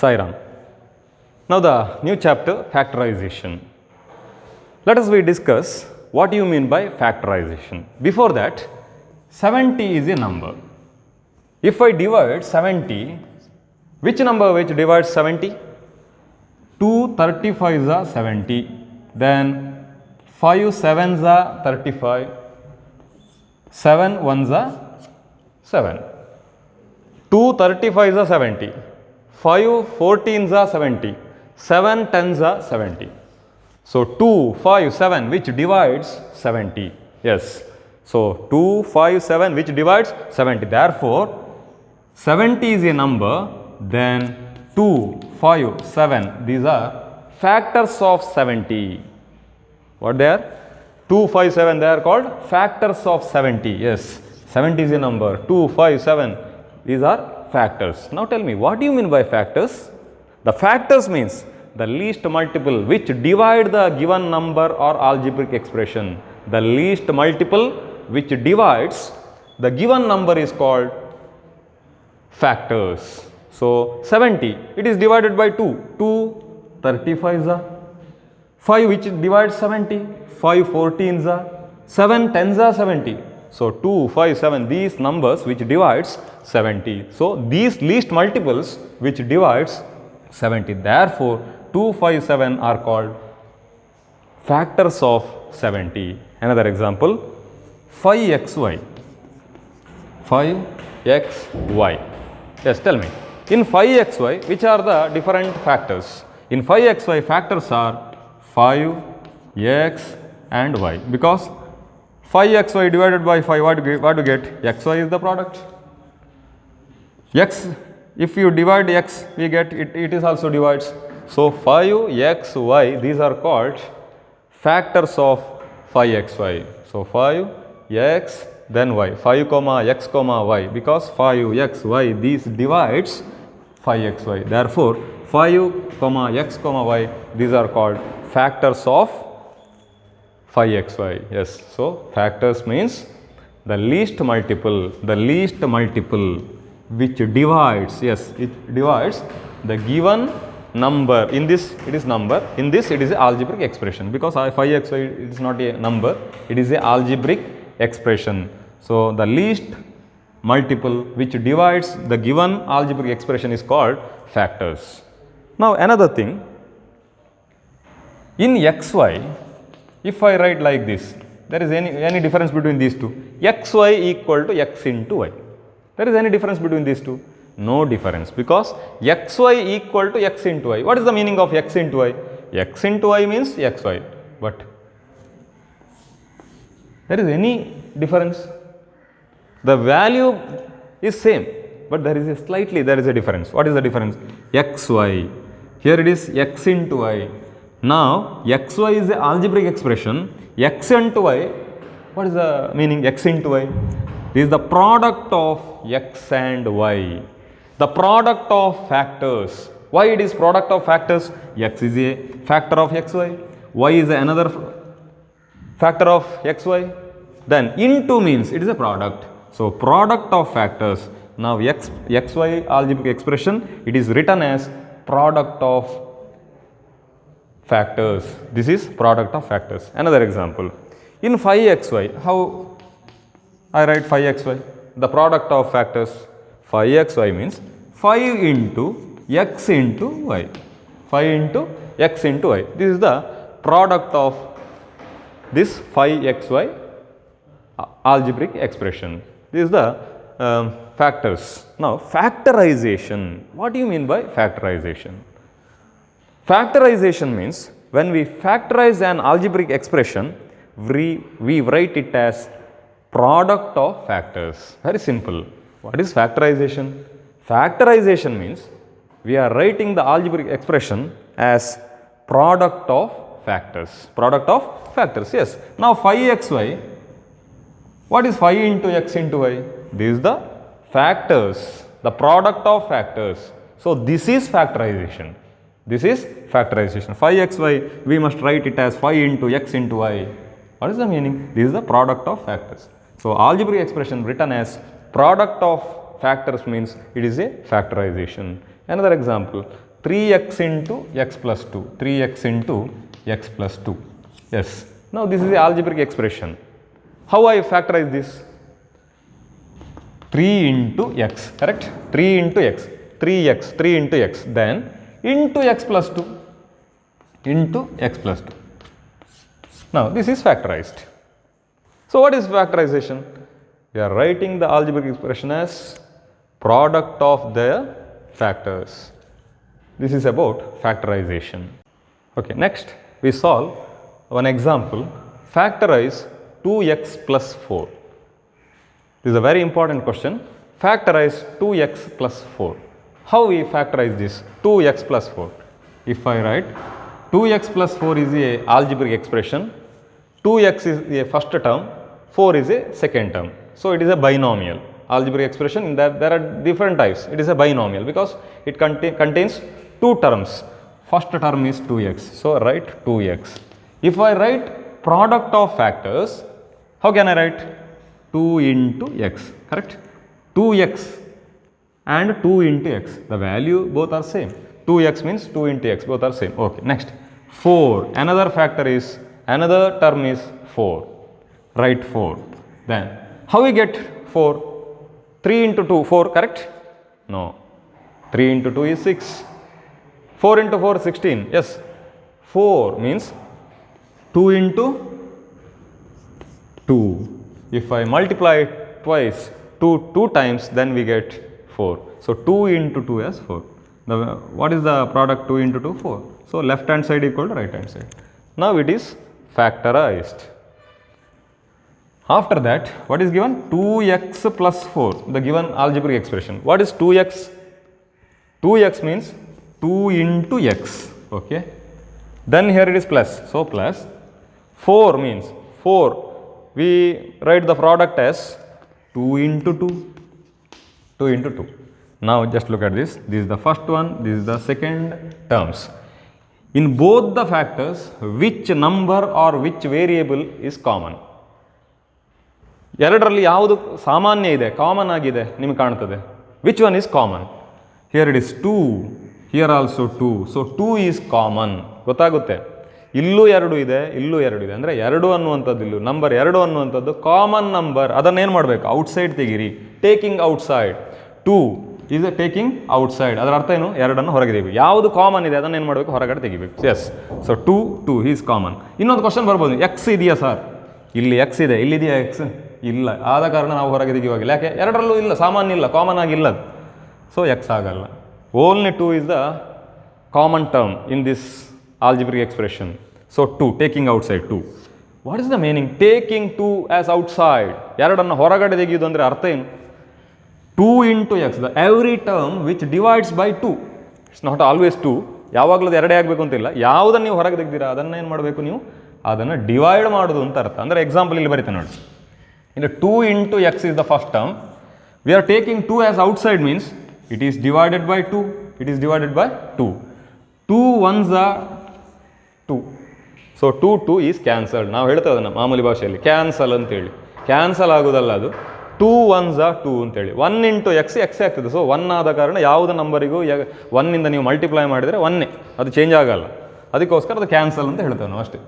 Sairam. Now the new chapter, factorization. Let us discuss what you mean by factorization. Before that, 70 is a number. If I divide 70, which number which divides 70? 2 35s are 70, then 5 7s are 35, 7 1s are 7. 2 35s are 70, 5 14s are 70, 7 10s are 70. So 2 5 7 which divides 70. Yes. So 2 5 7 which divides 70. Therefore 70 is a number, then 2 5 7 these are factors of 70. What they are? 2 5 7 they are called factors of 70. Yes, 70 is a number, 2 5 7 these are factors. Now tell me, what do you mean by factors? The factors means the least multiple which divide the given number or algebraic expression. The least multiple which divides the given number is called factors. So 70, it is divided by 2, 2 35s are, 5 which divides 70, 5 14s are, 7 10s are 70. So 2 5 7 these numbers which divides 70. So these least multiples which divides 70. Therefore 2 5 7 are called factors of 70. Another example, 5xy. 5xy. Yes, tell me. In 5xy, which are the different factors? In 5xy, factors are 5, x and y. Because 5xy divided by 5, what do you get? Xy is the product. X, if you divide x, we get it is also divides. So 5xy, these are called factors of 5xy. So 5x then y, 5 comma x comma y, because 5xy these divides 5xy. Therefore 5 comma x comma y these are called factors of 5xy. Yes, so factors means the least multiple which divides, yes, it divides the given number. In this it is number, in this it is an algebraic expression, because 5xy it is not a number, it is an algebraic expression. So the least multiple which divides the given algebraic expression is called factors. Now another thing, in xy, if I write like this, there is any difference between these two? Xy equal to x into y. There is any difference between these two? No difference, because xy equal to x into y. What is the meaning of x into y? X into y means xy, but there is any difference? The value is same, but there is a difference. What is the difference? Xy. Here it is x into y. Now xy is an algebraic expression. X into y, what is the meaning? X into y. This is the product of x and y. The product of factors. Why it is product of factors? X is a factor of xy. Y is another factor of xy. Then into means it is a product. So product of factors. Now xy algebraic expression, it is written as product of factors. This is product of factors. Another example, in 5xy, how I write 5xy? The product of factors. 5xy means 5 into x into y. 5 into x into y. This is the product of this 5xy algebraic expression. This is the factors. Now factorization. What do you mean by factorization? Factorization means when we factorize an algebraic expression, we write it as product of factors. Very simple. What is factorization? Factorization means we are writing the algebraic expression as product of factors. Product of factors, yes. Now 5xy, what is 5 into x into y? This is the factors, the product of factors. So this is factorization. This is factorization. 5xy, we must write it as 5 into x into y. What is the meaning? This is the product of factors. So algebraic expression written as product of factors means it is a factorization. Another example, 3x into x plus 2, 3x into x plus 2. Yes. Now this is the algebraic expression. How I factorize this? 3 into x, correct? 3 into x, 3x, 3 into x, then into x plus 2, into x plus 2. Now this is factorized. So what is factorization? We are writing the algebraic expression as product of their factors. This is about factorization. Okay, next we solve one example. Factorize 2x plus 4. This is a very important question. Factorize 2x plus 4. How we factorize this? 2x plus 4. If I write 2x plus 4 is a algebraic expression, 2x is a first term, 4 is a second term. So it is a binomial algebraic expression. In that there are different types. It is a binomial because it contains two terms. First term is 2x. So write 2x. If I write product of factors, how can I write? 2 into x, correct? 2x and 2 into x. The value both are same. 2x means 2 into x, both are same. Okay, next. 4. Another factor is, another term is 4. Write 4. Then, how we get 4? 3 into 2, 4, correct? No. 3 into 2 is 6. 4 into 4, 16. Yes. 4 means 2 into 2. If I multiply twice, 2 times, then we get 4. So 2 into 2 is 4. What is the product 2 into 2? 4. So left hand side equal to right hand side. Now it is factorized. After that, what is given? 2x plus 4, the given algebraic expression. What is 2x? 2x means 2 into x. Okay. Then here it is plus. So plus 4 means 4. We write the product as 2 into 2. 2 into 2. Now just look at this. This is the first one. This is the second terms. In both the factors, which number or which variable is common? ಎರಡರಲ್ಲಿ ಯಾವುದು ಸಾಮಾನ್ಯ ಇದೆ, common ಆಗಿದೆ ನಿಮಗೆ ಕಾಣ್ತದೆ? Which one is common? Here it is 2, here also 2. So 2 is common. ಗೊತ್ತಾಗುತ್ತೆ? ಇಲ್ಲೂ 2 ಇದೆ, ಇಲ್ಲೂ 2 ಇದೆ. ಅಂದರೆ 2 ಅನ್ನುವಂಥದ್ದು, ಇಲ್ಲೂ ನಂಬರ್ 2 ಅನ್ನುವಂಥದ್ದು ಕಾಮನ್ ನಂಬರ್. ಅದನ್ನೇನು ಮಾಡಬೇಕು? ಔಟ್ಸೈಡ್ ತೆಗೀರಿ. Taking outside. 2 is taking outside. ಅದರ ಅರ್ಥ ಏನು? 2 ಹೊರಗೆ ತೆಗಿಬೇಕು. ಯಾವುದು ಕಾಮನ್ ಇದೆ ಅದನ್ನೇನು ಮಾಡಬೇಕು? ಹೊರಗಡೆ ತೆಗಿಬೇಕು. ಎಸ್. So 2 is common. ಇನ್ನೊಂದು ಕ್ವಶನ್ ಬರ್ಬೋದು, ಎಕ್ಸ್ ಇದೆಯಾ ಸರ್? ಇಲ್ಲಿ ಎಕ್ಸ್ ಇದೆ, ಇಲ್ಲಿದೆಯಾ ಎಕ್ಸ್? ಇಲ್ಲ. ಆದ ಕಾರಣ ನಾವು ಹೊರಗೆ ತೆಗಿಯುವಾಗಿಲ್ಲ. ಯಾಕೆ? ಎರಡರಲ್ಲೂ ಇಲ್ಲ, ಸಾಮಾನ್ಯ ಇಲ್ಲ, ಕಾಮನ್ ಆಗಿಲ್ಲ. ಸೊ ಎಕ್ಸ್ ಆಗಲ್ಲ. Only 2 is the common term in this algebraic expression. So 2, taking outside 2. What is the meaning? Taking 2 as outside. ಎರಡನ್ನು ಹೊರಗಡೆ ತೆಗೆಯುವುದು ಅಂದರೆ ಅರ್ಥ ಏನು? 2 into x, the every term which divides by 2. It's not always 2. ಯಾವಾಗಲೂ ಅದು ಎರಡೇ ಆಗಬೇಕು ಅಂತಿಲ್ಲ. ಯಾವುದನ್ನು ನೀವು ಹೊರಗೆ ತೆಗ್ದಿರಾ ಅದನ್ನು ಏನು ಮಾಡಬೇಕು ನೀವು? ಅದನ್ನು ಡಿವೈಡ್ ಮಾಡೋದು ಅಂತ ಅರ್ಥ. ಅಂದರೆ ಎಕ್ಸಾಂಪಲ್ ಇಲ್ಲಿ ಬರೀತೆ ನೋಡಿ. ಇಲ್ಲಿ 2 into x is the first term. We are taking 2 as outside means it is divided by 2. It is divided by 2. 2 ones are 2. So 2 is cancelled. ನಾವು ಹೇಳ್ತೇವೆ ಅದನ್ನು ಮಾಮೂಲಿ ಭಾಷೆಯಲ್ಲಿ ಕ್ಯಾನ್ಸಲ್ ಅಂತೇಳಿ. ಕ್ಯಾನ್ಸಲ್ ಆಗೋದಲ್ಲ ಅದು. 2 ones are 2 ಅಂತೇಳಿ. 1 into x ಆಗ್ತದೆ. So 1 ಆದ ಕಾರಣ ಯಾವುದೇ ನಂಬರಿಗೂ 1 ನೀವು ಮಲ್ಟಿಪ್ಲೈ ಮಾಡಿದರೆ 1 ಅದು ಚೇಂಜ್ ಆಗಲ್ಲ. ಅದಕ್ಕೋಸ್ಕರ ಅದು ಕ್ಯಾನ್ಸಲ್ ಅಂತ ಹೇಳ್ತೇವೆ ನಾವು ಅಷ್ಟೇ.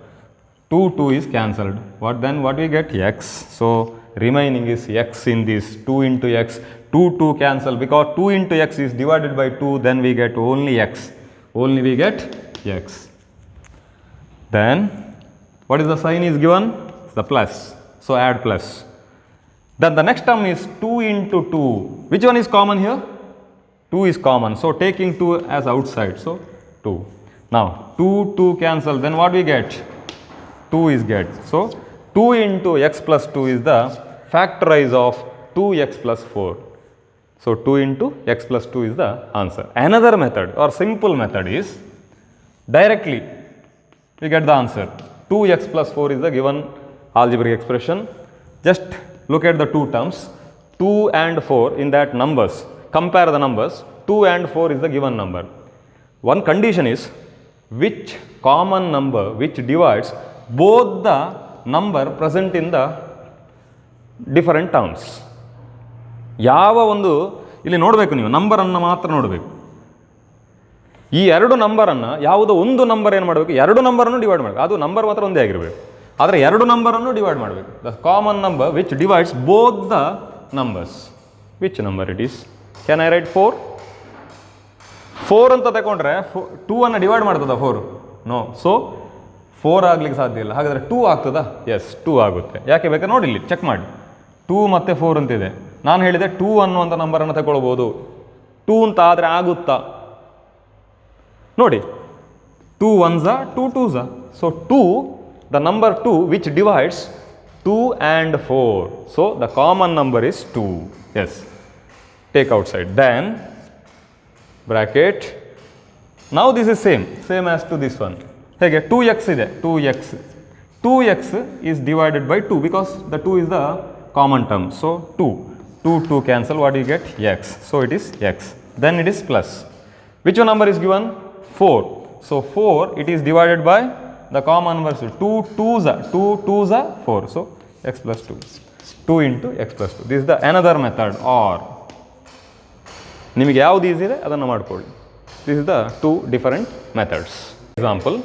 2 is cancelled. What we get? X. So remaining is x in this 2 into x. 2 cancel because 2 into x is divided by 2. Then we get only x. Only we get x. Then what is the sign is given? The plus. So add plus. Then the next term is 2 into 2. Which one is common here? 2 is common. So taking 2 as outside. So 2. Now 2 cancel. Then what we get? 2 is get. So 2 into x plus 2 is the factorize of 2x plus 4. So 2 into x plus 2 is the answer. Another method or simple method is directly we get the answer. 2x plus 4 is the given algebraic expression. Just look at the two terms 2 and 4 in that numbers. Compare the numbers. 2 and 4 is the given number. One condition is which common number which divides both the number present in the different terms. ಯಾವ ಒಂದು ಇಲ್ಲಿ ನೋಡಬೇಕು ನೀವು ನಂಬರನ್ನು ಮಾತ್ರ ನೋಡಬೇಕು. ಈ ಎರಡು ನಂಬರನ್ನು ಯಾವುದೋ ಒಂದು ನಂಬರ್ ಏನು ಮಾಡಬೇಕು, ಎರಡು ನಂಬರನ್ನು ಡಿವೈಡ್ ಮಾಡಬೇಕು. ಅದು ನಂಬರ್ ಮಾತ್ರ ಒಂದೇ ಆಗಿರಬೇಕು, ಆದರೆ ಎರಡು ನಂಬರನ್ನು ಡಿವೈಡ್ ಮಾಡಬೇಕು. The common number which divides both the numbers. Which number it is? Can I right 4? 4 ಅಂತ ತಗೊಂಡ್ರೆ 2 ಅನ್ನು ಡಿವೈಡ್ ಮಾಡ್ತದ 4? ನೋ. ಸೊ 4 ಆಗ್ಲಿಕ್ಕೆ ಸಾಧ್ಯ ಇಲ್ಲ. ಹಾಗಾದರೆ 2 ಆಗ್ತದಾ? ಎಸ್, 2 ಆಗುತ್ತೆ. ಯಾಕೆ ಬೇಕಾದ್ರೆ ನೋಡಿ, ಇಲ್ಲಿ ಚೆಕ್ ಮಾಡಿ. 2 ಮತ್ತು 4 ಅಂತಿದೆ. ನಾನು ಹೇಳಿದೆ 2 ಅನ್ನುವಂಥ ನಂಬರನ್ನು ತಗೊಳ್ಬೋದು. 2 ಅಂತ ಆದರೆ ಆಗುತ್ತಾ ನೋಡಿ. 2 1s, 2 2s. So 2, the number 2 which divides 2 and 4. So the common number is 2. Yes. Take outside. Then bracket. Now this is same as to this one. ಹೇಗೆ 2x ಇದೆ, 2x is divided by 2 because the 2 is the common term. So 2 cancel. What do you get? X. So it is x. Then it is plus. Which one number is given? 4. So 4, it is divided by the common numbers. 2 2s are 4. So x plus 2. 2 into x plus 2. This is the another method. Or ನಿಮಗೆ ಯಾವುದು easy ಇದೆ ಅದನ್ನು ಮಾಡಿಕೊಳ್ಳಿ. This is the two different methods. Example,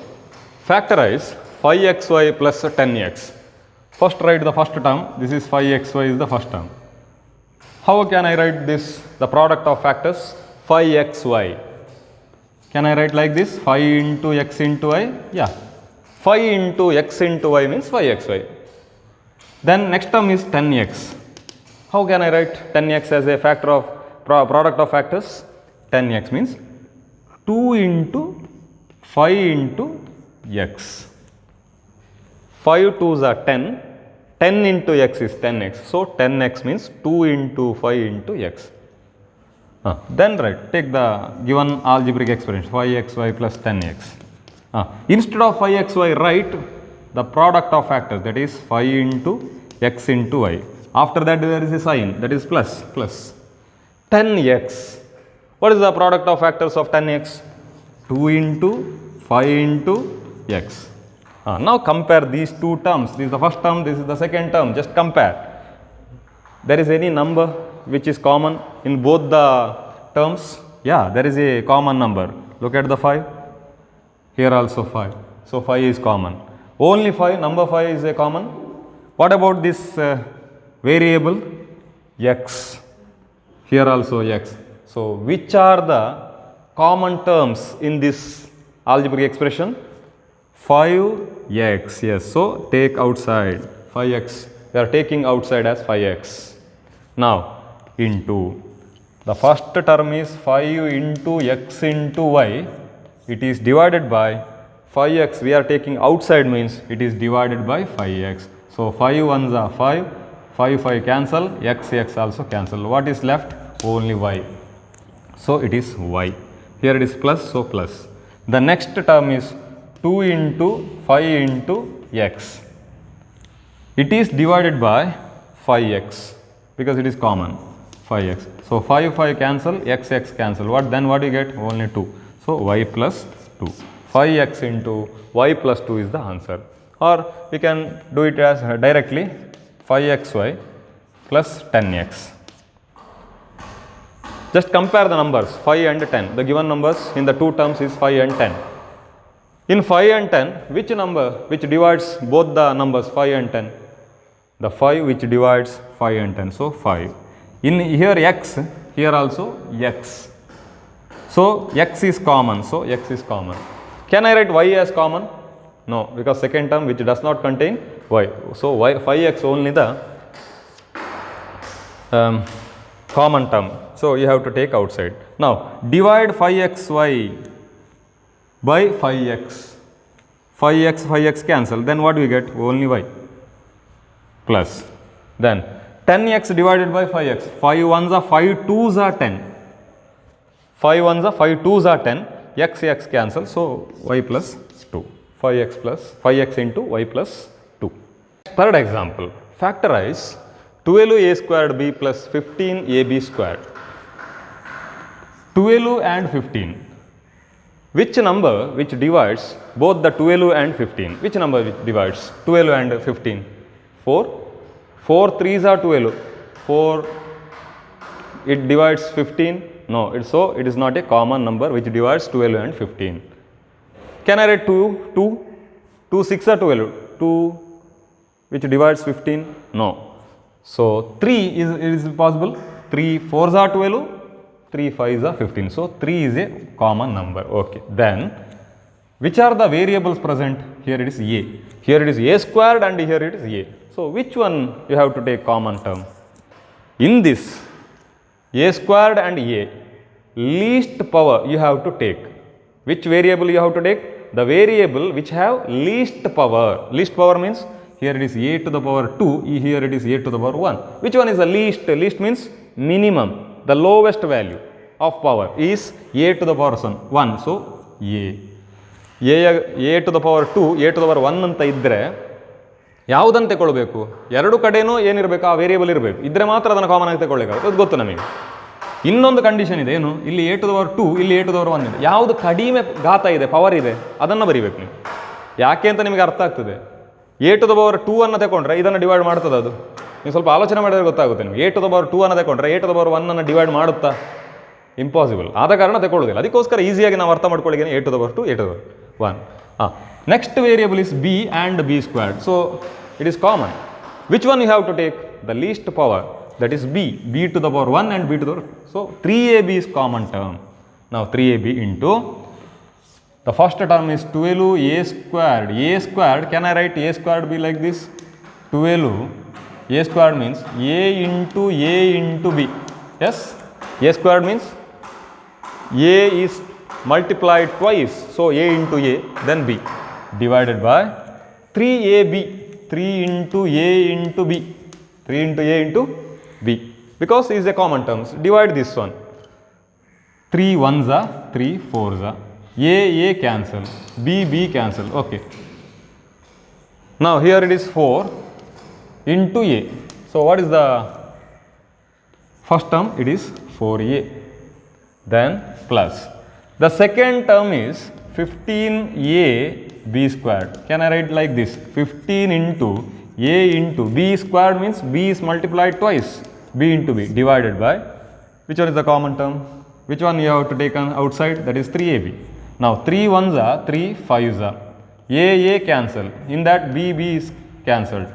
factorize 5xy plus 10x. First write the first term. This is 5xy is the first term. How can I write this? The product of factors 5xy. Can I write like this? 5 into x into y? Yeah. 5 into x into y means 5xy. Then next term is 10x. How can I write 10x as a factor of product of factors? 10x means 2 into 5 into x. 5 2s are 10. 10 into x is 10x. So 10x means 2 into 5 into x. Then take the given algebraic expression 5xy plus 10x. Instead of 5xy, write the product of factors, that is 5 into x into y. After that there is a sign, that is plus. 10x. What is the product of factors of 10x? 2 into 5 into x. Now compare these two terms. This is the first term, this is the second term. Just compare. There is any number which is common in both the terms? Yeah, there is a common number. Look at the 5. Here also 5. So 5 is common. Only 5, number 5 is a common. What about this variable? X. Here also x. So which are the common terms in this algebraic expression? 5x. Yes. So take outside 5x. We are taking outside as 5x. Now into the first term is 5 into x into y. It is divided by 5x. We are taking outside means it is divided by 5x. So 5 1s are 5. 5 cancel. X also cancel. What is left? Only y. So it is y. Here it is plus. So plus. The next term is 2 into 5 into x. It is divided by 5x because it is common. 5x. So 5 cancel. X cancel. Then what do you get? Only 2. So y plus 2. 5x into y plus 2 is the answer. Or we can do it as directly 5xy plus 10x. Just compare the numbers 5 and 10. The given numbers in the two terms is 5 and 10. In 5 and 10, which number which divides both the numbers 5 and 10? The 5 which divides 5 and 10. So 5. In here x, here also x. So x is common. So x is common. Can I write y as common? No, because second term which does not contain y. So y 5x only the common term. So you have to take outside. Now divide 5xy by 5x. 5x cancel. Then what do we get? Only y plus. Then 10x divided by 5x. 5 1s are 5 2s are 10. 5 1s are 5 2s are 10. X cancel. So y plus 2. 5x into y plus 2. Third example. Factorize 12a squared b plus 15ab squared. 12 and 15. Which number which divides both the 12 and 15? Which number which divides 12 and 15? 4. 4 3s are 12. 4 it divides 15. No, so it is not a common number which divides 12 and 15. Can I write 2 6 are 12, 2 which divides 15? No. So 3 is possible, 3 4s are 12, 3 5s are 15. So 3 is a common number. Okay. Then which are the variables present? Here it is a. Here it is a squared and here it is a. So which one you have to take common term? In this a squared and a, least power you have to take. Which variable you have to take? The variable which have least power. Least power means here it is a to the power 2, here it is a to the power 1. Which one is the least? Least means minimum. The lowest value of power is a to the power 1. So a to the power 2, a to the power 1 ಅಂತ ಇದ್ದರೆ ಯಾವುದನ್ನು ತಗೊಳ್ಬೇಕು? ಎರಡು ಕಡೆನೂ ಏನಿರಬೇಕು? ಆ variable ಇರಬೇಕು. ಇದ್ದರೆ ಮಾತ್ರ ಅದನ್ನು ಕಾಮನ್ ಆಗಿ ತಗೊಳ್ಳಿಕ್ಕಾಗುತ್ತೆ. ಅದು ಗೊತ್ತು ನಮಗೆ. ಇನ್ನೊಂದು ಕಂಡೀಷನ್ ಇದೆ, ಏನು? ಇಲ್ಲಿ a to the power 2, ಇಲ್ಲಿ a to the power 1 ಇದೆ. ಯಾವುದು ಕಡಿಮೆ ಘಾತ ಇದೆ, ಪವರ್ ಇದೆ, ಅದನ್ನು ಬರೀಬೇಕು ನೀವು. ಯಾಕೆ ಅಂತ ನಿಮಗೆ ಅರ್ಥ ಆಗ್ತದೆ. a to the power 2 ಅನ್ನು ತಗೊಂಡ್ರೆ ಇದನ್ನು ಡಿವೈಡ್ ಮಾಡ್ತದೆ ಅದು. ನೀವು ಸ್ವಲ್ಪ ಆಲೋಚನೆ ಮಾಡಿದರೆ ಗೊತ್ತಾಗುತ್ತೆ ನಿಮಗೆ. a to the power 2 ಅನ್ನು ತಗೊಂಡ್ರೆ a to the power 1 ಅನ್ನು ಡಿವೈಡ್ ಮಾಡುತ್ತಾ? ಇಂಪಾಸಿಬಲ್. ಆದ ಕಾರಣ ತಗೊಳ್ಳೋದಿಲ್ಲ. ಅದಕ್ಕೋಸ್ಕರ ಈಸಿಯಾಗಿ ನಾವು ಅರ್ಥ ಮಾಡ್ಕೊಳ್ಳಿಕ್ಕೆ a to the power 2, a to the power 1. Next variable is b and b squared. So it is common. Which one you have to take? The least power, that is b to the power 1 and b to the power. So 3ab is common term. Now 3ab into the first term is 12a squared. A squared, can I write a squared be like this? 12 a squared means a into b. Yes, a squared means a is multiplied twice, so a into a then b, divided by 3ab, 3 into a into b, 3 into a into b, because is a common terms. Divide this one, 3 1s are 3 4s are, a cancel, b cancel. Okay, now here it is 4 into a. So what is the first term? It is 4a, then plus the second term is 15a b squared. Can I write like this? 15 into a into b squared means b is multiplied twice, b into b, divided by, which one is the common term? Which one you have to take on outside? That is 3ab. Now 3 1s are 3 5s are, a cancel, in that b is cancelled,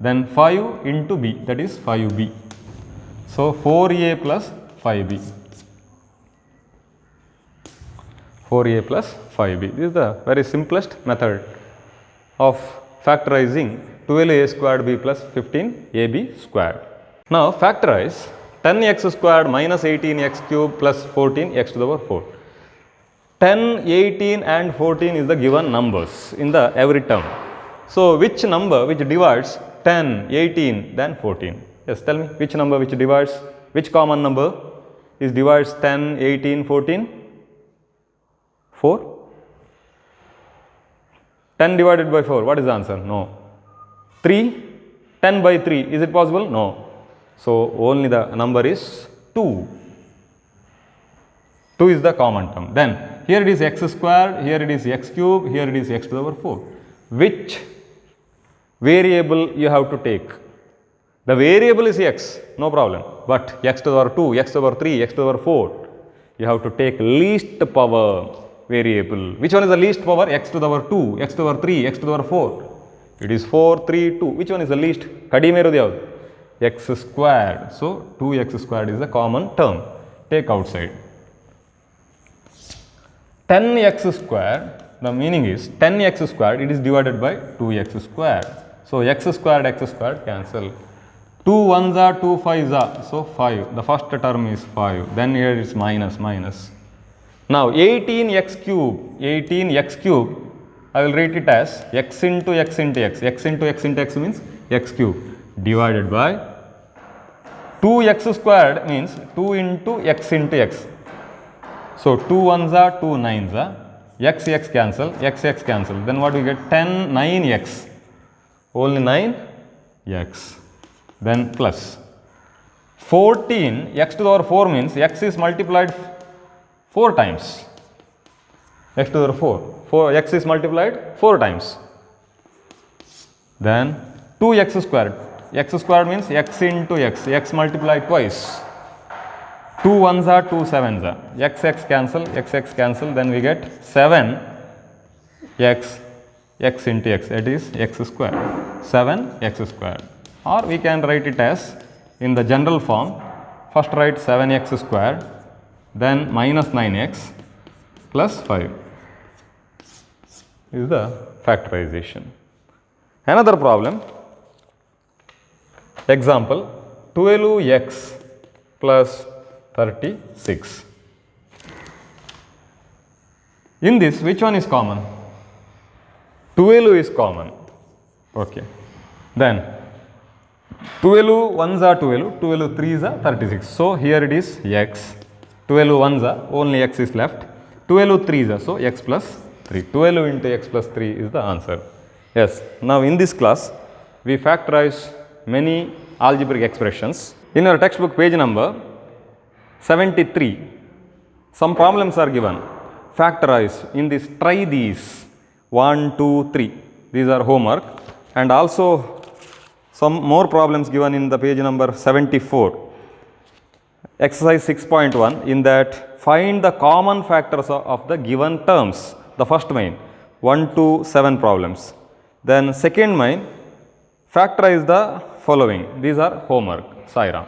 then 5 into b, that is 5b. So 4a plus 5b. 4a plus 5b. This is the very simplest method of factorizing 12a squared b plus 15ab squared. Now factorize 10x squared minus 18x cube plus 14x to the power 4. 10, 18 and 14 is the given numbers in the every term. So which number which divides 10, 18 then 14? Yes, tell me which number which divides, which common number is divides 10, 18, 14? 4? 10 divided by 4, what is the answer? No. 3? 10 by 3, is it possible? No. So only the number is 2. 2 is the common term. Then here it is x squared, here it is x cube, here it is x to the power 4. Which variable you have to take? The variable is x, no problem. But x to the power 2, x to the power 3, x to the power 4, you have to take least power variable. Which one is the least power? X to the power 2, x to the power 3, x to the power 4. It is 4, 3, 2. Which one is the least? Kadime irodu yavadu? X squared. So 2x squared is the common term. Take outside. 10x squared, the meaning is 10x squared, it is divided by 2x squared. So x squared cancel. 2 1s are 2 5s are, so 5. The first term is 5. Then here is minus. Now 18x cube, I will write it as x into x into x. X into x into x means x cube, divided by 2x squared means 2 into x into x. So 2 1s are 2 9s are, x cancel, x cancel. Then what we get? 10 9x, only 9x. Then plus 14 x to the power 4 means x is multiplied 4 times. X to the power 4, x is multiplied 4 times. Then 2x squared. X squared means x into x multiplied twice. 2 ones are 2 sevens are. X cancel, then we get 7 x into x, that is x square, 7x square. Or we can write it as in the general form. First write 7x square, then minus 9x plus 5 is the factorization. Another problem, example 12x plus 36. In this, which one is common? 12 is common. Okay. Then 12 ones are 12, 12 threes are 36. So here it is x. 12 ones are, only x is left. 12 threes are, so x plus 3. 12 into x plus 3 is the answer. Yes. Now in this class, we factorize many algebraic expressions. In your textbook page number 73, some problems are given. Factorize in this, try these 1, 2, 3. These are homework, and also some more problems given in the page number 74. Exercise 6.1, in that find the common factors of the given terms. The first main 1 to 7 problems. Then second main, factorize the following. These are homework. Sai Ram.